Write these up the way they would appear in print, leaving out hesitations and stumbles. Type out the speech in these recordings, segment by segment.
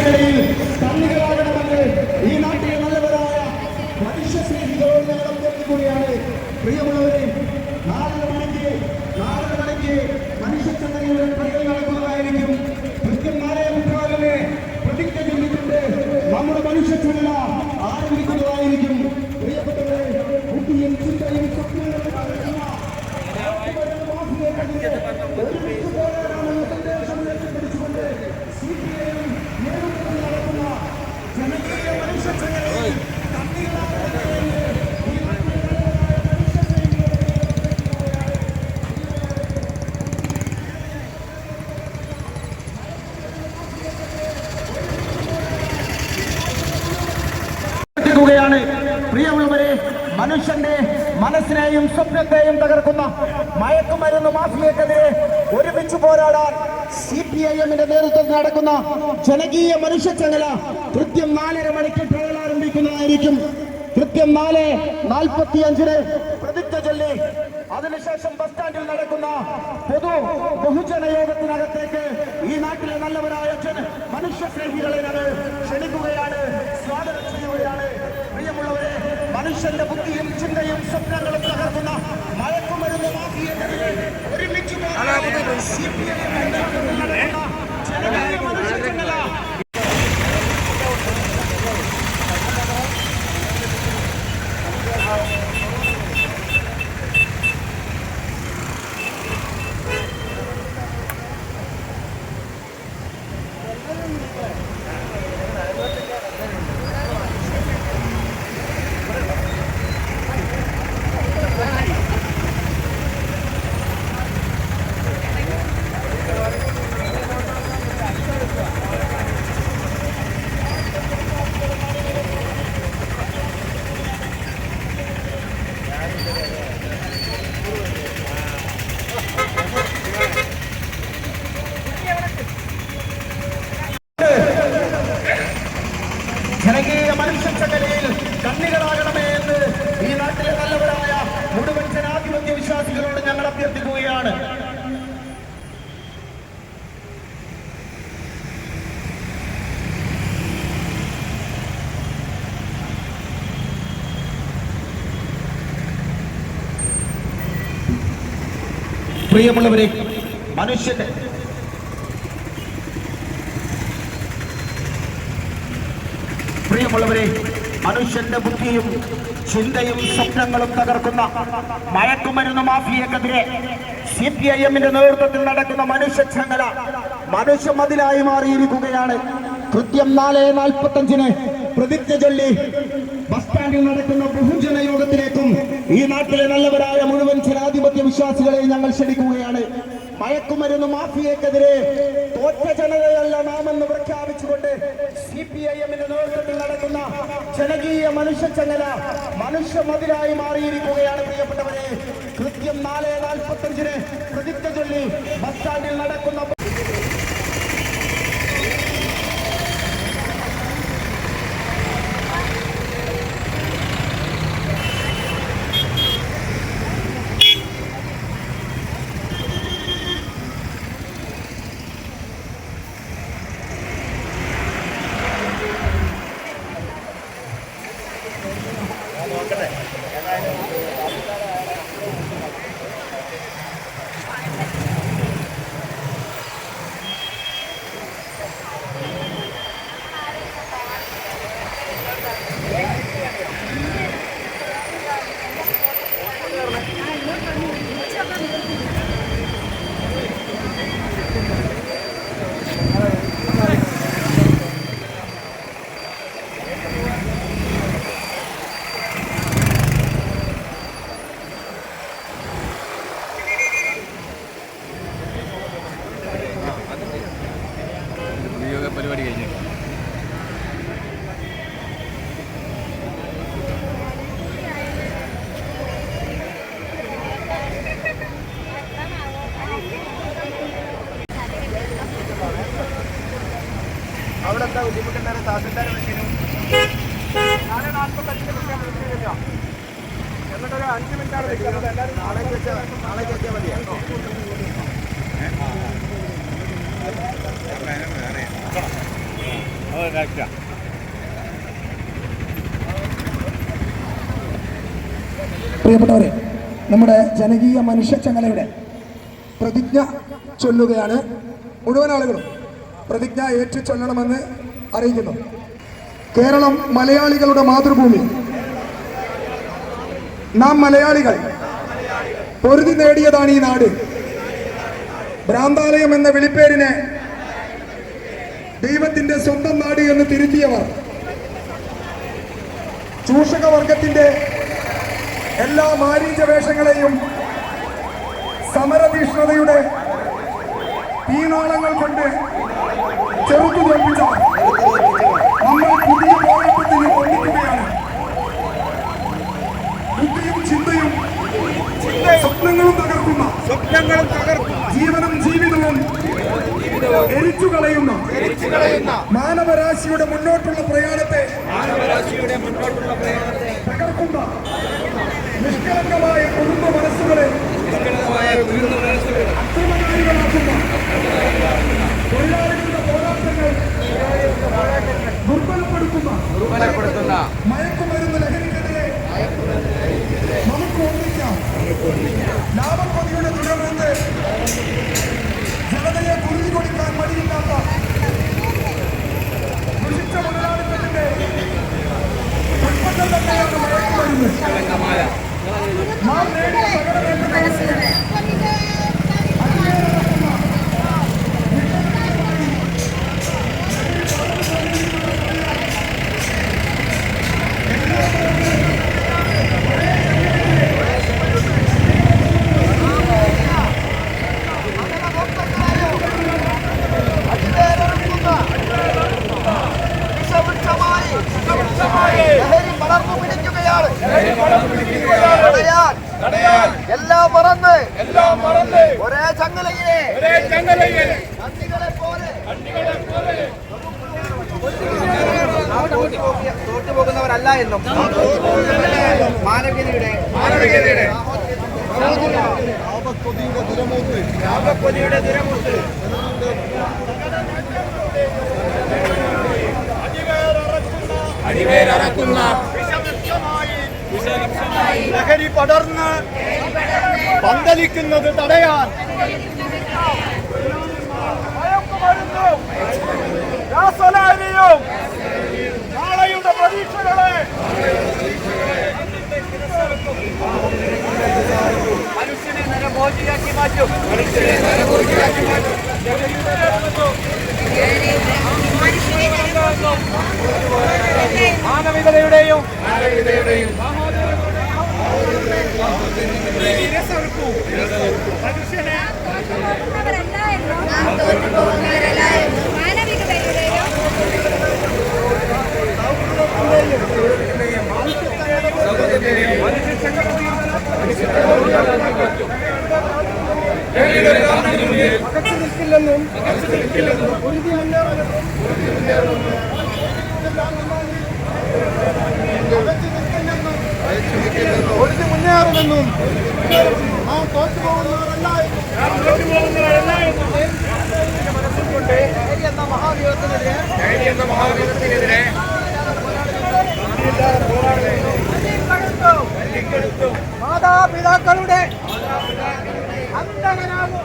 മനുഷ്യച്ചങ്ങലയിൽ കണ്ണികളാകണമെന്ന് ഈ നാട്ടിലെ നല്ലവരായ മനുഷ്യസ്നേഹികളോട് ഞങ്ങൾ അഭ്യർത്ഥിക്കുകയാണ്. പ്രിയമുള്ളവരെ, 4 മണിക്ക് മനുഷ്യച്ചങ്ങലയുടെ ട്രയൽ നടക്കുന്നതായിരിക്കും. കൃത്യം 4:45 പ്രതിജ്ഞ ചൊല്ലിക്കൊണ്ട് നമ്മുടെ മനുഷ്യച്ചങ്ങല ആരംഭിക്കുന്നതായിരിക്കും. പ്രിയപ്പെട്ടവരെ, ബുദ്ധിയും ചിന്തയും സ്വപ്നങ്ങളും പ്രിയമുള്ളവരെ, മനുഷ്യന്റെ മനസ്സിനെയും സ്വപ്നത്തെയും തകർക്കുന്ന മയക്കുമരുന്ന് മാഫിയക്കെതിരെ ഒരുമിച്ച് പോരാടാൻ CPIM-ന്റെ നേതൃത്വത്തിൽ നടക്കുന്ന ജനകീയ മനുഷ്യച്ചങ്ങല കൃത്യം 4:30 മണിക്ക് ട്രയൽ ആരംഭിക്കുന്നതായിരിക്കും. കൃത്യം 4:45 പ്രതിജ്ഞ ചൊല്ലി അതിനുശേഷം ബസ് സ്റ്റാൻഡിൽ നടക്കുന്ന ബഹുജന യോഗത്തിനകത്തേക്ക് ഈ നാട്ടിലെ നല്ലവരായ മനുഷ്യസ്നേഹികളെ ഞങ്ങൾ ക്ഷണിക്കുകയാണ്, സ്വാഗതം ചെയ്യുകയാണ്. പ്രിയമുള്ളവരെ, മനുഷ്യന്റെ ബുദ്ധിയും ചിന്തയും സ്വപ്നങ്ങളും തകർക്കുന്ന മയക്കുമരുന്ന് മാഫിയക്കെതിരെ ഒരുമിച്ച് CPIM നടക്കുന്ന ജനകീയ മനുഷ്യച്ചങ്ങല ജനകീയ മനുഷ്യച്ചങ്ങലയിൽ കണ്ണികളാകണമേ എന്ന് ഈ നാട്ടിലെ നല്ലവരായ മുഴുവൻ ജനാധിപത്യ വിശ്വാസികളോട് ഞങ്ങൾ അഭ്യർത്ഥിക്കുകയാണ്. പ്രിയമുള്ളവരെ, മനുഷ്യന്റെ ബുദ്ധിയും ചിന്തയും സ്വപ്നങ്ങളും തകർക്കുന്ന മയക്കുമരുന്ന് മാഫിയക്കെതിരെ CPIM-ന്റെ നേതൃത്വത്തിൽ നടക്കുന്ന മനുഷ്യച്ചങ്ങല മനുഷ്യമതിലായി മാറിയിരിക്കുകയാണ്. കൃത്യം 4:45 പ്രതിജ്ഞ ചൊല്ലി ബസ് സ്റ്റാൻഡിൽ നടക്കുന്ന ബഹുജന യോഗത്തിലേക്കും ഈ നാട്ടിലെ നല്ലവരായ മുഴുവൻ ജനാധിപത്യ വിശ്വാസികളെ ഞങ്ങൾ ക്ഷണിക്കുകയാണ്. മയക്കുമരുന്ന് മാഫിയക്കെതിരെ തോറ്റ ജനതയല്ല നാമെന്ന് പ്രഖ്യാപിച്ചുകൊണ്ട് CPIM-ന്റെ നേതൃത്വത്തിൽ നടക്കുന്ന ജനകീയ മനുഷ്യച്ചങ്ങല മനുഷ്യമതിലായി മാറിയിരിക്കുകയാണ്. പ്രിയപ്പെട്ടവരെ, കൃത്യം 4:45 പ്രതിജ്ഞ ചൊല്ലി ബസ് സ്റ്റാൻഡിൽ നടക്കുന്ന പരിപാടി കഴിഞ്ഞു. അവിടെ എന്താ ബുദ്ധിമുട്ടുണ്ടായിരുന്നു? തഹസിൽദാരെ വിളിക്കുന്നു. 4:45 എന്നിട്ടൊരു 5 മിനിറ്റാണ് നിൽക്കുന്നത്. എല്ലാവരും നാളേക്ക് വെച്ചാൽ മതിയോ? പ്രിയപ്പെട്ടവരെ, നമ്മുടെ ജനകീയ മനുഷ്യച്ചങ്ങലയുടെ പ്രതിജ്ഞ ചൊല്ലുകയാണ്. മുഴുവൻ ആളുകളും പ്രതിജ്ഞ ഏറ്റു ചൊല്ലണമെന്ന് അറിയിക്കുന്നു. കേരളം മലയാളികളുടെ മാതൃഭൂമി. നാം മലയാളികൾ പൊരുതി നേടിയതാണ് ഈ നാട്. ഭ്രാന്താലയം എന്ന വിളിപ്പേരിനെ ദൈവത്തിന്റെ സ്വന്തം നാട് എന്ന് തിരുത്തിയവർ, ചൂഷകവർഗത്തിന്റെ എല്ലാ മാരീച വേഷങ്ങളെയും സമരതീഷ്ണതയുടെ തീനാളങ്ങൾ കൊണ്ട് ചെറുത്തു തോൽപ്പിച്ചവർ നമ്മൾ പുതിയ പോരാട്ടത്തിന് ഒന്നിക്കുകയാണ്. ബുദ്ധിയും ചിന്തയും സ്വപ്നങ്ങളും തകർക്കുന്ന ജീവനും ജീവിതവും എരിച്ചു കളയുന്ന മാനവരാശിയുടെ മുന്നോട്ടുള്ള പ്രയാണത്തെ തകർക്കുന്ന നിഷ്കളങ്കമായ കുടുംബ മനസ്സുകളെ അക്രമകാരികളാക്കുന്ന തൊഴിലാളികളുടെ പോരാട്ടങ്ങൾ ദുർബലപ്പെടുത്തുന്ന മയക്കുമരുന്ന് ലഹരിക്കെതിരെ നമുക്ക് ഒന്നിക്കാം. ലാഭക്കൊതിയുടെ ദുരമെന്ന് ജനതയെ കുരുതി കൊടുക്കാൻ മടിയില്ലാത്ത ദുഷിച്ച മുതലാളിത്തത്തിന്റെ ഉൽപ്പന്നം തന്നെയാണ് മയക്കുമരുന്ന്. നാം നേടിയ എല്ലാം മറന്ന് ഒരേ ചങ്ങലയിലെ തോറ്റുപോകുന്നവരല്ല എന്നും മാനവികതയുടെ ദുരമൂത്ത് അടിവേരറക്കുന്ന ലഹരി പടർന്ന് പന്തലിക്കുന്നത് തടയാൻ മയക്കുമരുന്നും രാസലഹരിയും നാളെയുടെ പ്രതീക്ഷകളെ മനുഷ്യനെ നരഭോജിയാക്കി മാറ്റും. മാനവികതയുടെയും നിൽക്കില്ലെന്നും മുന്നേറുമെന്നും നാം തോറ്റുപോകുന്നവരല്ല മഹാവ്യൂഹത്തിനെതിരെ മാതാപിതാക്കളുടെ അന്തകനാകും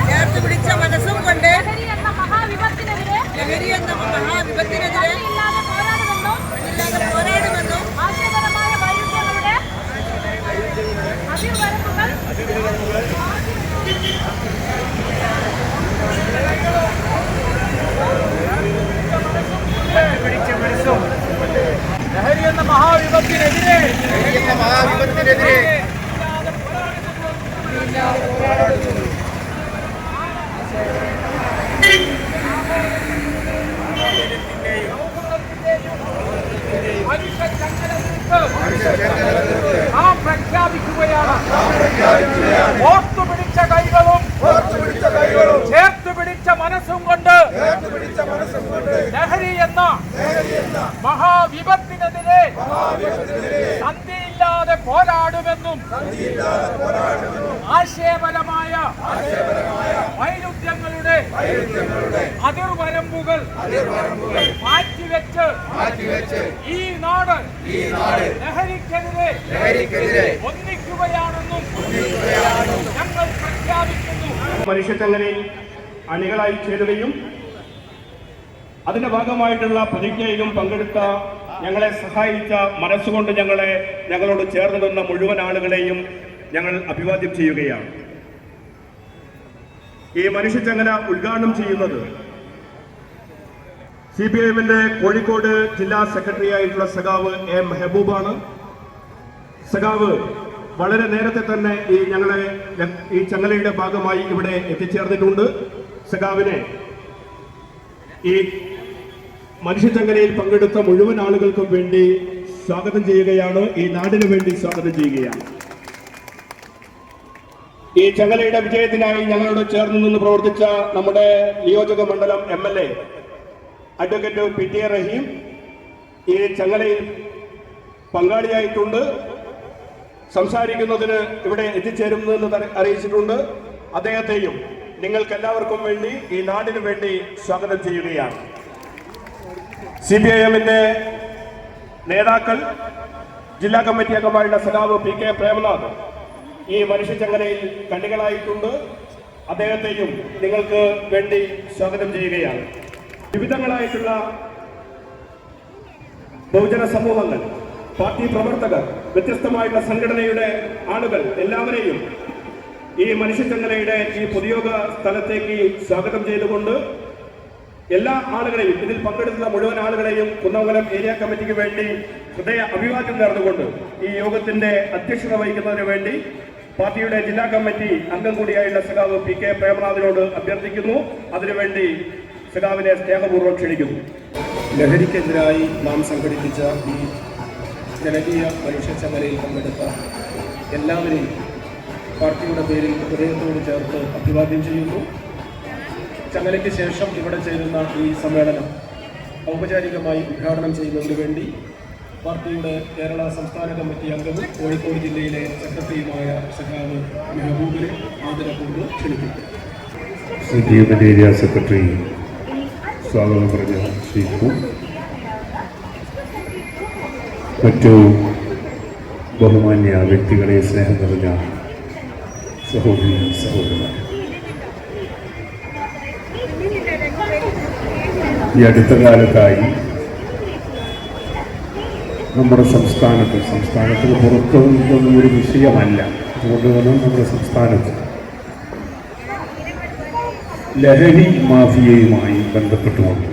ചേർത്ത് പിടിച്ച മനസ്സും കൊണ്ട് ലഹരി എന്ന മഹാവിപത്തിനെതിരെ പോരാടുമെന്നും ആശയപരമായ വൈരുദ്ധ്യങ്ങളുടെ അതിർവരമ്പുകൾ ലഹരി എന്ന മഹാവിപത്തിനെതിരെ നാം പ്രഖ്യാപിക്കുകയാണ്. ഓർത്തുപിടിച്ച കൈകളും ചേർത്ത് പിടിച്ച മനസ്സും കൊണ്ട് മഹാവിപത്തിനെതിരെ സന്ധിയില്ലാതെ പോരാടുമെന്നും ആശയപരമായ വൈരുദ്ധ്യങ്ങളുടെ അതിർവരമ്പുകൾ മാറ്റിവെച്ച് ഈ നാട് ലഹരിക്കെതിരെ ഒന്നിക്കുകയാണെന്നും ഞങ്ങൾ പ്രഖ്യാപിക്കുന്നു. മനുഷ്യച്ചങ്ങലയിൽ അണികളായി ചേരുകയും അതിന്റെ ഭാഗമായിട്ടുള്ള പ്രതിജ്ഞയിലും പങ്കെടുത്ത ഞങ്ങളെ സഹായിച്ച മനസ്സുകൊണ്ട് ഞങ്ങളോട് ചേർന്ന് നിന്ന മുഴുവൻ ആളുകളെയും ഞങ്ങൾ അഭിവാദ്യം ചെയ്യുകയാണ്. ഈ മനുഷ്യച്ചങ്ങല ഉദ്ഘാടനം ചെയ്യുന്നത് CPIMന്റെ കോഴിക്കോട് ജില്ലാ സെക്രട്ടറി ആയിട്ടുള്ള സഖാവ് എ മെഹബൂബാണ്. സഖാവ് വളരെ നേരത്തെ തന്നെ ഈ ചങ്ങലയുടെ ഭാഗമായി ഇവിടെ എത്തിച്ചേർന്നിട്ടുണ്ട്. സഖാവിനെ ഈ മനുഷ്യച്ചങ്ങലയിൽ പങ്കെടുത്ത മുഴുവൻ ആളുകൾക്കും വേണ്ടി സ്വാഗതം ചെയ്യുകയാണ്. ഈ നാടിനു വേണ്ടി സ്വാഗതം ചെയ്യുകയാണ്. ഈ ചങ്ങലയുടെ വിജയത്തിനായി ഞങ്ങളോട് ചേർന്ന് നിന്ന് പ്രവർത്തിച്ച നമ്മുടെ നിയോജക മണ്ഡലം MLA അഡ്വക്കേറ്റ് PT റഹീം ഈ ചങ്ങലയിൽ പങ്കാളിയായിട്ടുണ്ട്. സംസാരിക്കുന്നതിന് ഇവിടെ എത്തിച്ചേരുമെന്ന് അറിയിച്ചിട്ടുണ്ട്. അദ്ദേഹത്തെയും നിങ്ങൾക്കെല്ലാവർക്കും വേണ്ടി ഈ നാടിനു വേണ്ടി സ്വാഗതം ചെയ്യുകയാണ്. CPIMന്റെ നേതാക്കൾ ജില്ലാ കമ്മിറ്റി അംഗമായുള്ള സഖാവ് PK പ്രേമനാഥ് ഈ മനുഷ്യച്ചങ്ങലയിൽ കണ്ണികളായിട്ടുണ്ട്. അദ്ദേഹത്തെയും നിങ്ങൾക്ക് വേണ്ടി സ്വാഗതം ചെയ്യുകയാണ്. വിവിധങ്ങളായിട്ടുള്ള ബഹുജന സമൂഹങ്ങൾ, പാർട്ടി പ്രവർത്തകർ, വ്യത്യസ്തമായിട്ടുള്ള സംഘടനയുടെ ആളുകൾ എല്ലാവരെയും ഈ മനുഷ്യച്ചങ്ങലയുടെ ഈ പൊതുയോഗ സ്ഥലത്തേക്ക് സ്വാഗതം ചെയ്തുകൊണ്ട് എല്ലാ ആളുകളെയും, ഇതിൽ പങ്കെടുക്കുന്ന മുഴുവൻ ആളുകളെയും കുന്നമംഗലം ഏരിയ കമ്മിറ്റിക്ക് വേണ്ടി ഹൃദയ അഭിവാദ്യം നേർന്നുകൊണ്ട് ഈ യോഗത്തിന്റെ അധ്യക്ഷത വഹിക്കുന്നതിന് വേണ്ടി പാർട്ടിയുടെ ജില്ലാ കമ്മിറ്റി അംഗം കൂടിയായുള്ള സഖാവ് PK പ്രേമനാഥിനോട് അഭ്യർത്ഥിക്കുന്നു. അതിനുവേണ്ടി സഖാവിനെ സ്നേഹപൂർവ്വം ക്ഷണിക്കുന്നു. ലഹരിക്കെതിരായി നാം സംഘടിപ്പിച്ച ഈ ജനകീയ മനുഷ്യച്ചങ്ങലയിൽ പങ്കെടുത്ത എല്ലാവരെയും പാർട്ടിയുടെ പേരിൽ ഹൃദയത്തോട് ചേർത്ത് അഭിവാദ്യം ചെയ്യുന്നു. ചങ്ങലയ്ക്ക് ശേഷം ഇവിടെ ചേരുന്ന ഈ സമ്മേളനം ഔപചാരികമായി ഉദ്ഘാടനം ചെയ്യുന്നതിന് വേണ്ടി പാർട്ടിയുടെ കേരള സംസ്ഥാന കമ്മിറ്റി അംഗവും കോഴിക്കോട് ജില്ലയിലെ സെക്രട്ടറിയുമായ സഖാവ് മെഹബൂബിനെ ആദരപൂർവ്വം ക്ഷണിക്കുന്നു. CPIMന്റെ ഏരിയ സെക്രട്ടറി സ്വാഗതം പറഞ്ഞ ശ്രീകു, മറ്റു ബഹുമാന്യ വ്യക്തികളെ, സ്നേഹം നിറഞ്ഞ സഹോദരി സഹോദരന്മാർ, ഈ അടുത്ത കാലത്തായി നമ്മുടെ സംസ്ഥാനത്തിന് പുറത്തു നിന്നൊന്നും ഒരു വിഷയമല്ല. അതുകൊണ്ട് തന്നെ നമ്മുടെ സംസ്ഥാനത്ത് ലഹരി മാഫിയയുമായി ബന്ധപ്പെട്ടുകൊണ്ട്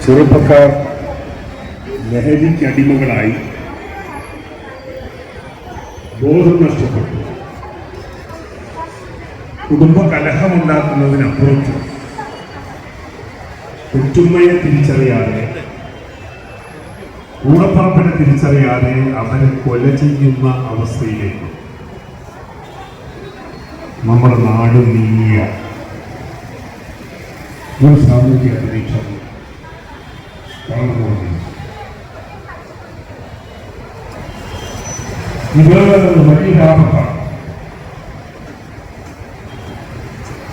ചെറുപ്പക്കാർ ലഹരിക്ക് അടിമകളായി ബോധം നഷ്ടപ്പെട്ടു കുടുംബ കലഹമുണ്ടാക്കുന്നതിനപ്പുറത്ത് ഒറ്റുമ്മയെ തിരിച്ചറിയാതെ, കൂടപ്പറപ്പിനെ തിരിച്ചറിയാതെ അവരെ കൊല ചെയ്യുന്ന അവസ്ഥയിലേക്ക് നമ്മുടെ നാട് നീങ്ങിയ ഒരു സാമൂഹ്യ അന്തരീക്ഷം വളർന്നു തുടങ്ങി. ഇത് വലിയ ലാഭമാണ്.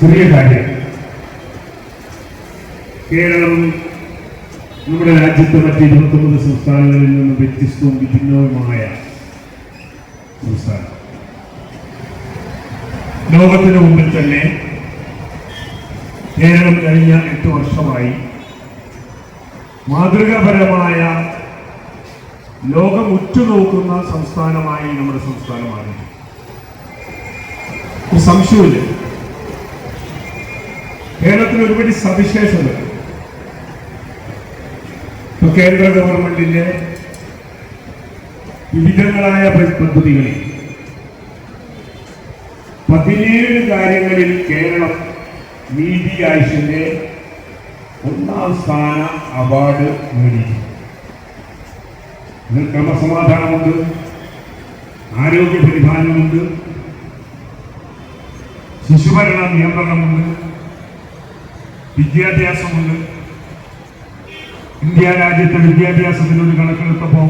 ചെറിയ കാര്യം. കേരളം നമ്മുടെ രാജ്യത്തെ മറ്റ് 29 സംസ്ഥാനങ്ങളിൽ നിന്നും വ്യത്യസ്തവും വിഭിന്നവുമായ സംസ്ഥാനം. ലോകത്തിന് മുമ്പിൽ തന്നെ കേരളം കഴിഞ്ഞ 8 വർഷമായി മാതൃകാപരമായ ലോകം ഉറ്റുനോക്കുന്ന സംസ്ഥാനമായി നമ്മുടെ സംസ്ഥാനമാണ്. ഒരു സംശയമില്ല, കേരളത്തിന് ഒരുപടി സവിശേഷത. കേന്ദ്ര ഗവൺമെന്റിന്റെ വിവിധങ്ങളായ പദ്ധതികളിൽ 17 കാര്യങ്ങളിൽ കേരളം നീതി ആയുഷിന്റെ 1ാം സ്ഥാന അവാർഡ് നേടിയിട്ടുണ്ട്. ഇതിൽ ക്രമസമാധാനമുണ്ട്, ആരോഗ്യ പരിപാലനമുണ്ട്, ശിശുഭരണ നിയന്ത്രണമുണ്ട്, വിദ്യാഭ്യാസമുണ്ട്, ഇന്ത്യ രാജ്യത്തെ വിദ്യാഭ്യാസത്തിനൊരു കണക്കെടുത്തപ്പോൾ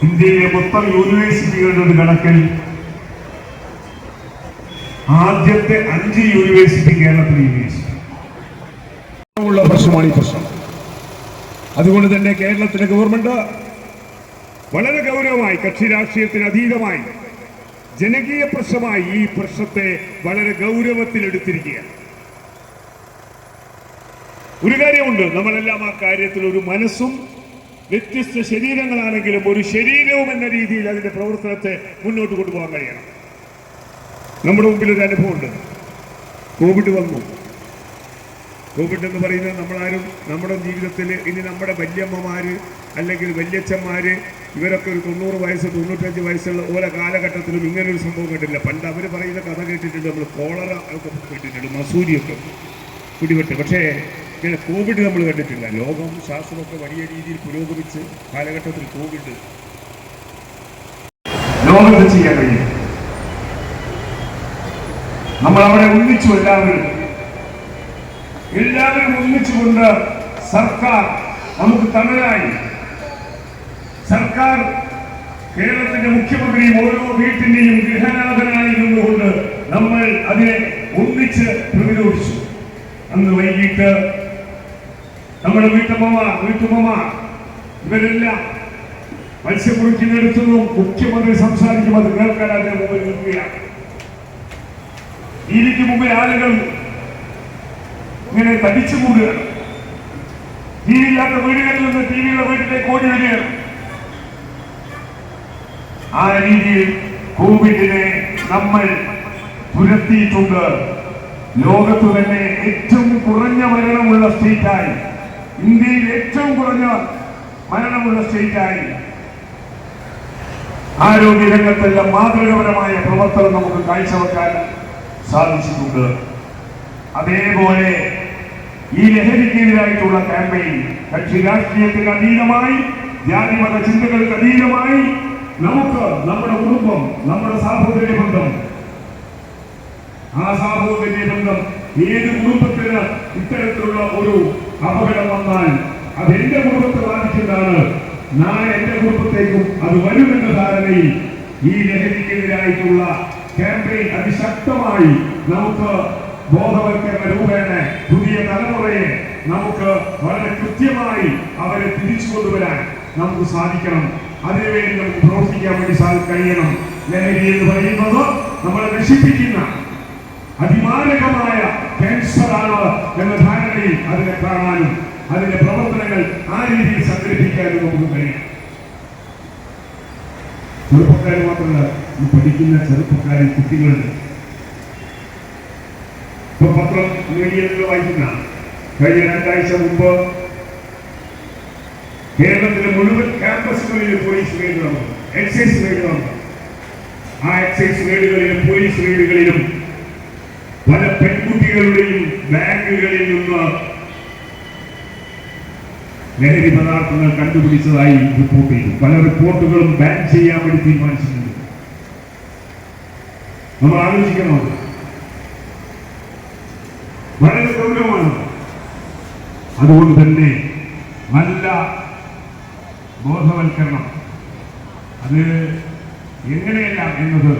ഇന്ത്യയിലെ മൊത്തം യൂണിവേഴ്സിറ്റികളുടെ ഒരു കണക്കിൽ ആദ്യത്തെ 5 യൂണിവേഴ്സിറ്റി കേരളത്തിലെ യൂണിവേഴ്സിറ്റി ഉള്ള പ്രശ്നമാണ് ഈ പ്രശ്നം. അതുകൊണ്ട് തന്നെ കേരളത്തിലെ ഗവൺമെന്റ് വളരെ ഗൗരവമായി, കക്ഷി രാഷ്ട്രീയത്തിന് അതീതമായി, ജനകീയ പ്രശ്നമായി ഈ പ്രശ്നത്തെ വളരെ ഗൗരവത്തിലെടുത്തിരിക്കുകയാണ്. ഒരു കാര്യമുണ്ട്, നമ്മളെല്ലാം ആ കാര്യത്തിൽ ഒരു മനസ്സും വ്യത്യസ്ത ശരീരങ്ങളാണെങ്കിലും ഒരു ശരീരവും എന്ന രീതിയിൽ അതിന്റെ പ്രവർത്തനത്തെ മുന്നോട്ട് കൊണ്ടുപോകാൻ കഴിയണം. നമ്മുടെ മുമ്പിൽ ഒരു അനുഭവമുണ്ട്. കോവിഡ് വന്നു. കോവിഡ് എന്ന് പറയുന്നത് നമ്മളാരും നമ്മുടെ ജീവിതത്തിൽ ഇനി നമ്മുടെ വല്യമ്മമാര് അല്ലെങ്കിൽ വല്യച്ഛന്മാര് ഇവരൊക്കെ ഒരു 90 വയസ്സ് 95 വയസ്സുള്ള ഓരോ കാലഘട്ടത്തിലും ഇങ്ങനൊരു സംഭവം കണ്ടില്ല. പണ്ട് അവർ പറയുന്ന കഥ കേട്ടിട്ടുണ്ട്, നമ്മൾ കോളറ ഒക്കെ കേട്ടിട്ടുണ്ട്, മസൂരിയൊക്കെ പിടിപെട്ട്. പക്ഷേ ഇങ്ങനെ കോവിഡ് നമ്മൾ കണ്ടിട്ടില്ല. ലോകം ശാസ്ത്രമൊക്കെ വലിയ രീതിയിൽ പുരോഗമിച്ച് കാലഘട്ടത്തിൽ കോവിഡ് ലോകത്ത് ചെയ്യാൻ കഴിയും. നമ്മളവിടെ ഒന്നിച്ചു, എല്ലാവരും ഒന്നിച്ചുകൊണ്ട് സർക്കാർ നമുക്ക് തണലായി. സർക്കാർ കേരളത്തിന്റെ മുഖ്യമന്ത്രിയും ഓരോ വീട്ടിന്റെയും ഗൃഹനാഥനായി നിന്നുകൊണ്ട് നമ്മൾ അതിനെ ഒന്നിച്ച് പ്രതിരോധിച്ചു. അന്ന് വൈകിട്ട് നമ്മുടെ വീട്ടുമ്മമാർ ഇവരെല്ലാം മത്സ്യക്കുറിച്ചിനെടുത്തുനിന്നും മുഖ്യമന്ത്രി സംസാരിക്കും, അത് കേൾക്കാൻ അതിന് മുമ്പിൽ നിൽക്കുകയാണ്. ഇതിക്ക് മുമ്പിൽ ആളുകൾ ഇങ്ങനെ തടിച്ചു കൂടുകയാണ്. ടി വി ഇല്ലാത്ത വീടുകളിൽ നിന്ന് ടി വിയുടെ വീട്ടിലേക്ക് ഓടി വരികയാണ്. ആ രീതിയിൽ കോവിഡിനെ നമ്മൾ തുരത്തിയിട്ടുണ്ട്. ലോകത്ത് തന്നെ ഏറ്റവും കുറഞ്ഞ മരണമുള്ള സ്റ്റേറ്റായി, ഇന്ത്യയിൽ ഏറ്റവും കുറഞ്ഞ മരണമുള്ള സ്റ്റേറ്റായി ആരോഗ്യരംഗത്തെല്ലാം മാതൃകപരമായ പ്രവർത്തനം നമുക്ക് കാഴ്ചവെക്കാൻ സാധിച്ചിട്ടുണ്ട്. അതേപോലെ ഈ ലഹരിക്കെതിരായിട്ടുള്ള ക്യാമ്പയിൻ കക്ഷി രാഷ്ട്രീയത്തിന് അതീതമായി, ജാതിമത ചിന്തകൾക്ക് അതീതമായി നമുക്ക് നമ്മുടെ കുടുംബം, നമ്മുടെ സാഹോദര്യ ബന്ധം, ആ സാഹോദര്യ ബന്ധം ഏത് കുടുംബത്തിന് ഇത്തരത്തിലുള്ള ഒരു അപകടം വന്നാൽ അത് എന്റെ കുടുംബത്തെ ബാധിക്കുന്നതാണ്, നാളെ എന്റെ കുടുംബത്തേക്കും അത് വരുമെന്ന ധാരണയിൽ ഈ ലഹരിക്കെതിരായിട്ടുള്ള ക്യാമ്പയിൻ അതിശക്തമായി നമുക്ക് ബോധവൽക്കരണ രൂപേണ പുതിയ തലമുറയെ നമുക്ക് വളരെ കൃത്യമായി അവരെ തിരിച്ചു കൊണ്ടുവരാൻ നമുക്ക് സാധിക്കണം. അതിനുവേണ്ടി നമുക്ക് പ്രവർത്തിക്കാൻ വേണ്ടി കഴിയണം. ലഹരി എന്ന് പറയുന്നത് നമ്മളെ നശിപ്പിക്കുന്ന അതിമാരകമായ ക്യാൻസറാണ് എന്ന ധാരണയിൽ അതിനെ കാണാനും അതിന്റെ പ്രവർത്തനങ്ങൾ ആ രീതിയിൽ സംഘടിപ്പിക്കാനും നമുക്ക് കഴിയണം. ചെറുപ്പക്കാർ മാത്രമല്ല, പഠിക്കുന്ന ചെറുപ്പക്കാരിൽ കുട്ടികളുണ്ട്. ഇപ്പൊ പത്രം മീഡിയയിൽ വായിക്കുന്ന കഴിഞ്ഞ 2 ആഴ്ച മുമ്പ് കേരളത്തിലെ മുഴുവൻ ക്യാമ്പസുകളിൽ പോലീസ് റെയ്ഡ് നടന്നു, എക്സൈസ് റെയ്ഡ് നടന്നു. ആ എക്സൈസ് റെയ്ഡുകളിലും പോലീസ് റെയ്ഡുകളിലും പല പെൺകുട്ടികളുടെയും ബാഗുകളിൽ നിന്ന് ലഹരി പദാർത്ഥങ്ങൾ കണ്ടുപിടിച്ചതായി റിപ്പോർട്ട് ചെയ്തു. പല റിപ്പോർട്ടുകളും ബാൻ ചെയ്യാൻ വേണ്ടി തീരുമാനിച്ചിട്ടുണ്ട്. നമ്മൾ ആലോചിക്കണം, വളരെ ഗൗരവമാണ്. അതുകൊണ്ട് തന്നെ നല്ല ബോധവൽക്കരണം അത് എങ്ങനെയല്ല എന്നത്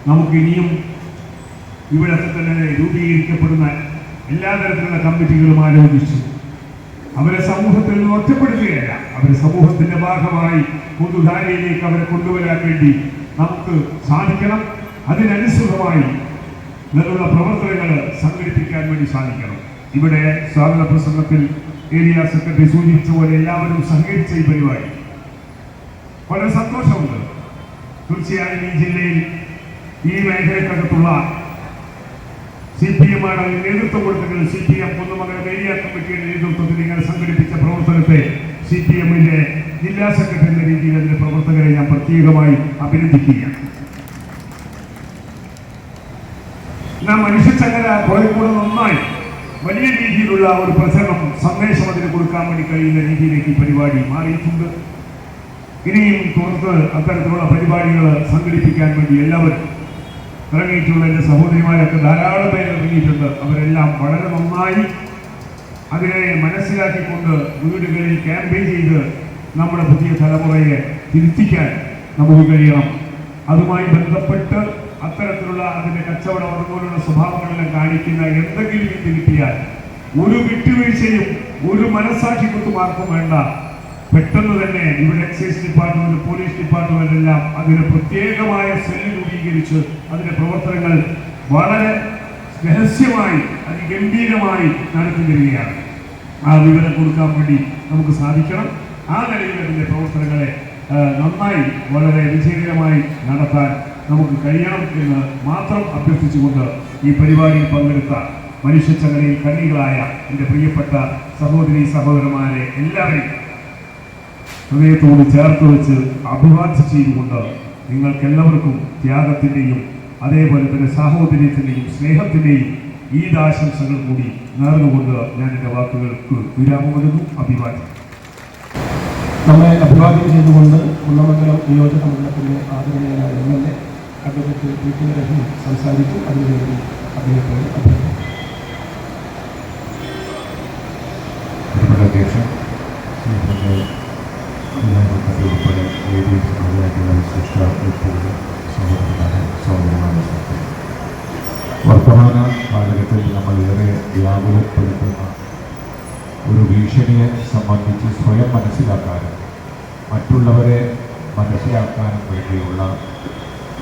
നമുക്ക് ഇനിയും ഇവിടെ തന്നെ രൂപീകരിക്കപ്പെടുന്ന എല്ലാ തരത്തിലുള്ള കമ്മിറ്റികളും ആലോചിച്ചു അവരെ സമൂഹത്തിൽ നിന്ന് ഒറ്റപ്പെടുത്തുകയല്ല, അവരെ സമൂഹത്തിന്റെ ഭാഗമായി പൊതുധാരയിലേക്ക് അവരെ കൊണ്ടുവരാൻ വേണ്ടി നമുക്ക് സാധിക്കണം. അതിനനുസൃതമായി നിന്നുള്ള പ്രവർത്തനങ്ങൾ സംഘടിപ്പിക്കാൻ വേണ്ടി സാധിക്കണം. ഇവിടെ സ്വാഗത പ്രസംഗത്തിൽ ഏരിയ സെക്രട്ടറി സൂചിപ്പിച്ച പോലെ എല്ലാവരും സഹകരിച്ച ഈ പരിപാടി വളരെ സന്തോഷമുണ്ട്. തീർച്ചയായും ഈ ജില്ലയിൽ ഈ മേഖലക്കകത്തുള്ള CPM ആണ് നേതൃത്വം കൊടുത്തിട്ടുള്ളത്. CPM കുന്നമംഗലം ഏരിയ കമ്മിറ്റിയുടെ നേതൃത്വത്തിൽ ഇങ്ങനെ സംഘടിപ്പിച്ച പ്രവർത്തനത്തെ CPM-ന്റെ ജില്ലാ സെക്രട്ടറി എന്ന രീതിയിൽ അതിന്റെ പ്രവർത്തകരെ ഞാൻ പ്രത്യേകമായി അഭിനന്ദിക്കുകയാണ്. മനുഷ്യച്ചങ്ങല കുറെ കൂടെ നന്നായി വലിയ രീതിയിലുള്ള ഒരു പ്രചരണം സന്ദേശം അതിന് കൊടുക്കാൻ വേണ്ടി കഴിയുന്ന രീതിയിലേക്ക് ഈ പരിപാടി മാറിയിട്ടുണ്ട്. ഇനിയും തുടർന്ന് അത്തരത്തിലുള്ള പരിപാടികൾ സംഘടിപ്പിക്കാൻ വേണ്ടി എല്ലാവരും ഇറങ്ങിയിട്ടുള്ള എൻ്റെ സഹോദരിമാരൊക്കെ ധാരാളം പേര് ഇറങ്ങിയിട്ടുണ്ട്. അവരെല്ലാം വളരെ നന്നായി അതിനെ മനസ്സിലാക്കിക്കൊണ്ട് വീടുകളിൽ ക്യാമ്പയിൻ ചെയ്ത് നമ്മുടെ പുതിയ തലമുറയെ തിരുത്തിക്കാൻ നമുക്ക് കഴിയണം. അതുമായി ബന്ധപ്പെട്ട് അത്തരത്തിലുള്ള അതിൻ്റെ കച്ചവടം അതുപോലുള്ള സ്വഭാവങ്ങളെല്ലാം കാണിക്കുന്ന എന്തെങ്കിലും തിരുത്തിയാൽ ഒരു വിട്ടുവീഴ്ചയും ഒരു മനസാക്ഷി കുത്തുമാർക്കും വേണ്ട. പെട്ടെന്ന് തന്നെ ഇവിടെ എക്സൈസ് ഡിപ്പാർട്ട്മെന്റ്, പോലീസ് ഡിപ്പാർട്ട്മെന്റ് എല്ലാം അതിന് പ്രത്യേകമായ സെല്ല് രൂപീകരിച്ച് അതിന്റെ പ്രവർത്തനങ്ങൾ വളരെ രഹസ്യമായി അതിഗംഭീരമായി നടത്തി വരികയാണ്. ആ വിവരം കൊടുക്കാൻ വേണ്ടി നമുക്ക് സാധിക്കണം. ആ നിലയിൽ അതിൻ്റെ പ്രവർത്തനങ്ങളെ നന്നായി വളരെ വിജയകരമായി നടത്താൻ നമുക്ക് കഴിയണം എന്ന് മാത്രം അഭ്യർത്ഥിച്ചുകൊണ്ട് ഈ പരിപാടിയിൽ പങ്കെടുത്ത മനുഷ്യച്ചങ്ങലയിൽ കണ്ണികളായ എൻ്റെ പ്രിയപ്പെട്ട സഹോദരി സഹോദരന്മാരെ എല്ലാവരെയും ഹൃദയത്തോട് ചേർത്ത് വെച്ച് അഭിവാദ്യം ചെയ്തുകൊണ്ട് നിങ്ങൾക്കെല്ലാവർക്കും ത്യാഗത്തിൻ്റെയും അതേപോലെ തന്നെ സാഹോദര്യത്തിൻ്റെയും സ്നേഹത്തിൻ്റെയും ഈദാശംസകൾ കൂടി നേർന്നുകൊണ്ട് ഞാൻ എൻ്റെ വാക്കുകൾക്ക് വിരാമമിടുന്നു. അഭിവാദ്യം. നമ്മെ അഭിവാദ്യം ചെയ്തുകൊണ്ട് കുന്നമംഗലം നിയോജക മണ്ഡലത്തിലെ ആദരണീയനായ MLA അഡ്വക്കേറ്റ് PT രഹീം സംസാരിക്കും. അതിനുവേണ്ടി അദ്ദേഹത്തെ അഭ്യർത്ഥിക്കുന്നു. അധ്യക്ഷൻ ഉൾപ്പെടെ വർത്തമാന കാലഘട്ടത്തിൽ നമ്മൾ ഏറെ വ്യാകുലപ്പെടുത്തുന്ന ഒരു ഭീഷണിയെ സംബന്ധിച്ച് സ്വയം മനസ്സിലാക്കാനും മറ്റുള്ളവരെ മനസ്സിലാക്കാനും വേണ്ടിയുള്ള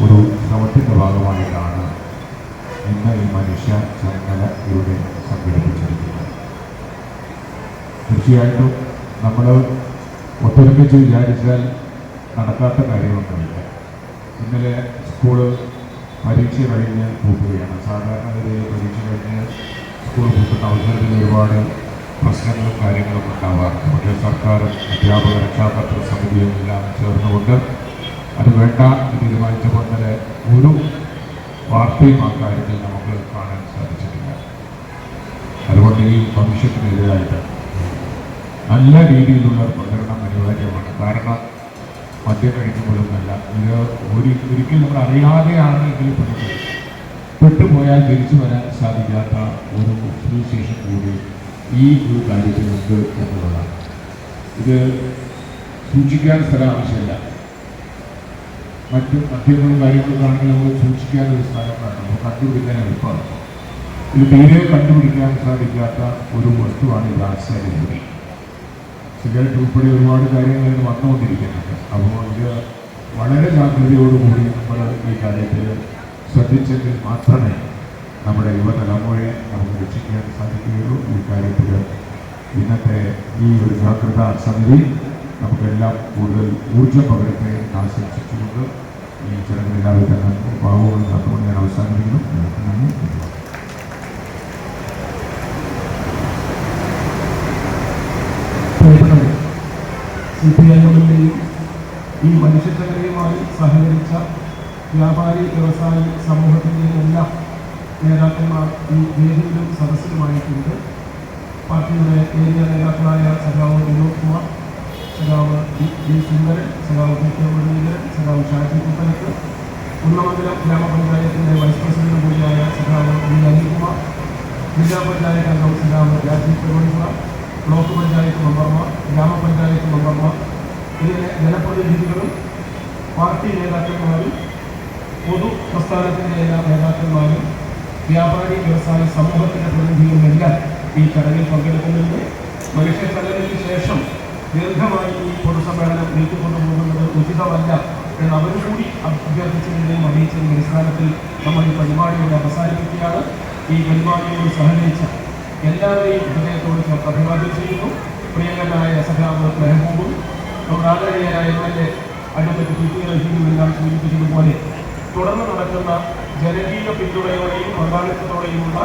ഒരു ശ്രമത്തിൻ്റെ ഭാഗമായിട്ടാണ് ഇന്ന് ഈ മനുഷ്യ ചങ്ങല ഇവിടെ സംഘടിപ്പിച്ചിരിക്കുന്നത്. തീർച്ചയായിട്ടും നമ്മൾ ഒത്തൊരുമിച്ച് വിചാരിച്ചാൽ നടക്കാത്ത കാര്യമൊന്നുമില്ല. ഇന്നലെ സ്കൂള് പരീക്ഷ കഴിഞ്ഞ് പൂട്ടുകയാണ്. സാധാരണഗതിയിൽ പരീക്ഷ കഴിഞ്ഞ് സ്കൂൾ പൂട്ടുന്ന അവസരത്തിൽ ഒരുപാട് പ്രശ്നങ്ങളും കാര്യങ്ങളും ഉണ്ടാവാറുണ്ട്. പക്ഷേ സർക്കാരും അധ്യാപക രക്ഷാകർതൃ സമിതിയും എല്ലാം ചേർന്നുകൊണ്ട് അത് വേണ്ട തീരുമാനിച്ചപ്പോൾ തന്നെ ഒരു വാർത്തയും ആ കാര്യത്തിൽ നമുക്ക് കാണാൻ സാധിച്ചിട്ടില്ല. അതുകൊണ്ട് ഈ ഭവിഷ്യത്തിനെതിരായിട്ട് നല്ല രീതിയിലുള്ള പ്രകടനം അനിവാര്യമാണ്. കാരണം മദ്യം കഴിക്കുമ്പോഴൊന്നല്ല, ഇത് ഒരിക്കലും നമ്മൾ അറിയാതെയാണെങ്കിൽ പെട്ടുപോയാൽ തിരിച്ചു വരാൻ സാധിക്കാത്ത ഒരു സിറ്റുവേഷൻ കൂടി ഈ ഒരു കാര്യത്തിലുണ്ട് എന്നുള്ളതാണ്. ഇത് സൂക്ഷിക്കാൻ സ്ഥലം ആവശ്യമില്ല. മറ്റു മദ്യങ്ങളും കാര്യങ്ങളൊക്കെ ആണെങ്കിൽ നമ്മൾ സൂക്ഷിക്കാൻ ഒരു സ്ഥലം വേണം, നമുക്ക് കണ്ടുപിടിക്കാൻ എളുപ്പമാണ്. ഇത് തീരെ കണ്ടുപിടിക്കാൻ സാധിക്കാത്ത ഒരു വസ്തുവാണ് ഈ രാസലഹരി. സിഗരറ്റ് ഉൾപ്പെടെ ഒരുപാട് കാര്യങ്ങൾ വന്നുകൊണ്ടിരിക്കുന്നുണ്ട്. അപ്പോൾ ഇത് വളരെ ജാഗ്രതയോടുകൂടി നമ്മൾ ഈ കാര്യത്തിൽ ശ്രദ്ധിച്ചെങ്കിൽ മാത്രമേ നമ്മുടെ യുവതലമുറയെ നമുക്ക് രക്ഷിക്കാൻ സാധിക്കുകയുള്ളൂ. ഈ കാര്യത്തിൽ ഇന്നത്തെ ഈ ഒരു ജാഗ്രതാ സമിതി നമുക്കെല്ലാം കൂടുതൽ ഊർജ്ജം പകരത്തെ ആശംസിച്ചുകൊണ്ട് ഈ ചടങ്ങിൽ എല്ലാവരും ഭാവവും നടത്തുകൊണ്ട് ഞാൻ അവസാനിപ്പിക്കുന്നു. CPIഎമ്മിൻ്റെയും ഈ മനുഷ്യചങ്ങലയുമായി സഹകരിച്ച വ്യാപാരി വ്യവസായി സമൂഹത്തിൻ്റെയും എല്ലാ നേതാക്കന്മാർ ഈ വേദിയിലും സദസ്സിലുമായിട്ടുണ്ട്. പാർട്ടിയുടെ ഏരിയ നേതാക്കളായ സഖാവ് വിനോദ് കുമാർ, സഖാവ് D. സുന്ദരൻ, സഖാവ് PK മുരളീധരൻ, സഖാവ് ഷാജി കുട്ടനത്ത്, കുന്നമംഗലം ഗ്രാമപഞ്ചായത്തിൻ്റെ വൈസ് പ്രസിഡന്റ് കൂടിയായ സഖാവ് D. അനിൽകുമാർ, ജില്ലാ പഞ്ചായത്ത് അംഗം സഖാവ് രാജീവ് പെരുവണിപ്പുറ, ബ്ലോക്ക് പഞ്ചായത്ത് മെമ്പർമാർ, ഗ്രാമപഞ്ചായത്ത് മെമ്പർമാർ, ഇതിലെ ജനപ്രതിനിധികളും പാർട്ടി നേതാക്കന്മാരും പൊതു പ്രസ്ഥാനത്തിൻ്റെ എല്ലാ നേതാക്കന്മാരും വ്യാപാരി വ്യവസായ സമൂഹത്തിൻ്റെ പ്രതിനിധികളുമെല്ലാം ഈ ചടങ്ങിൽ പങ്കെടുക്കുന്നുണ്ട്. മനുഷ്യചങ്ങലയ്ക്ക് ശേഷം ദീർഘമായി ഈ പൊതുസമ്മേളനം നീട്ടിക്കൊണ്ടുപോകുന്നത് ഉചിതമല്ല എന്ന് അവരും കൂടി അഭ്യർത്ഥിച്ചതിൻ്റെയും അറിയിച്ചതിൻ്റെ അടിസ്ഥാനത്തിൽ നമ്മൾ ഈ പരിപാടിയോട് അവസാനിപ്പിക്കുകയാണ്. ഈ പരിപാടിയോട് സഹകരിച്ച എല്ലാവരെയും ഹൃദയത്തോട് ചേർത്ത് അഭിവാദ്യം ചെയ്യുന്നു. പ്രിയങ്കരനായ സഖാവ് മെഹബൂബും നമ്മുടെ ആദരണീയനായ MLA അഡ്വക്കേറ്റ് PT രഹീമും എല്ലാം സൂചിപ്പിച്ചതുപോലെ തുടർന്ന് നടക്കുന്ന ജനകീയ പിന്തുണയോടെയും പങ്കാളിത്തത്തോടെയുമുള്ള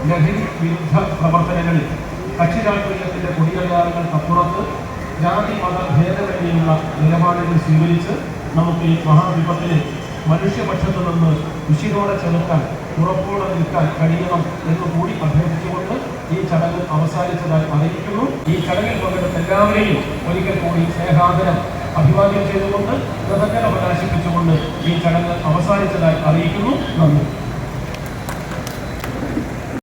ലഹരി വിരുദ്ധ പ്രവർത്തനങ്ങളിൽ കക്ഷി രാഷ്ട്രീയത്തിൻ്റെ കൊടിയടയാളങ്ങൾക്കപ്പുറത്ത് ജാതി മത ഭേദമന്യേയുള്ള നിലപാടുകൾ സ്വീകരിച്ച് നമുക്ക് ഈ മഹാവിപത്തിനെ മനുഷ്യപക്ഷത്തു നിന്ന് ഉശിരോടെ ചെലുത്താൻ ഉറപ്പോടെ നിൽക്കാൻ കഴിയണം എന്നുകൂടി അഭ്യർത്ഥിച്ചുകൊണ്ട് ഈ ചടങ്ങ് അവസാനിച്ചതായി അറിയിക്കുന്നു. ഈ ചടങ്ങിൽ പങ്കെടുത്ത എല്ലാവരെയും ഒരിക്കൽ കൂടി സ്നേഹാദരം അഭിവാദ്യം ചെയ്തുകൊണ്ട് കൃതജ്ഞത പ്രകാശിപ്പിച്ചുകൊണ്ട് ഈ ചടങ്ങ് അവസാനിച്ചതായി അറിയിക്കുന്നു. നന്ദി.